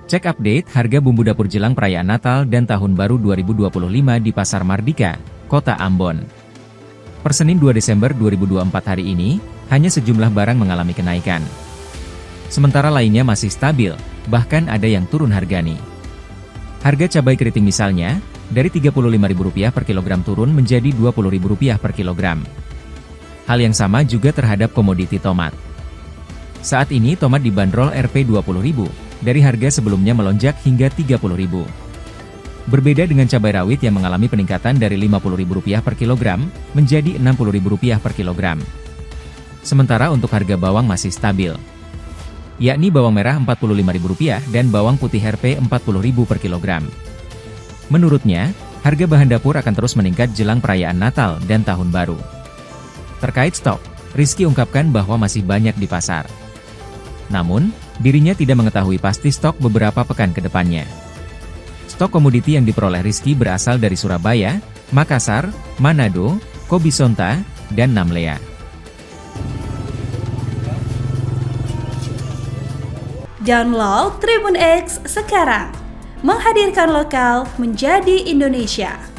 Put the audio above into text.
Cek update harga bumbu dapur jelang perayaan Natal dan Tahun Baru 2025 di Pasar Mardika, Kota Ambon. Per Senin 2 Desember 2024 hari ini, hanya sejumlah barang mengalami kenaikan. Sementara lainnya masih stabil, bahkan ada yang turun harga nih. Harga cabai keriting misalnya, dari Rp35.000 per kilogram turun menjadi Rp20.000 per kilogram. Hal yang sama juga terhadap komoditi tomat. Saat ini tomat dibanderol Rp20.000, dari harga sebelumnya melonjak hingga Rp30.000. Berbeda dengan cabai rawit yang mengalami peningkatan dari Rp50.000 per kilogram, menjadi Rp60.000 per kilogram. Sementara untuk harga bawang masih stabil, yakni bawang merah Rp45.000 dan bawang putih Rp40.000 per kilogram. Menurutnya, harga bahan dapur akan terus meningkat jelang perayaan Natal dan Tahun Baru. Terkait stok, Rizky ungkapkan bahwa masih banyak di pasar. Namun, dirinya tidak mengetahui pasti stok beberapa pekan ke depannya. Stok komoditi yang diperoleh Rizky berasal dari Surabaya, Makassar, Manado, Kobisonta, dan Namlea. Download Tribun X sekarang, menghadirkan lokal menjadi Indonesia.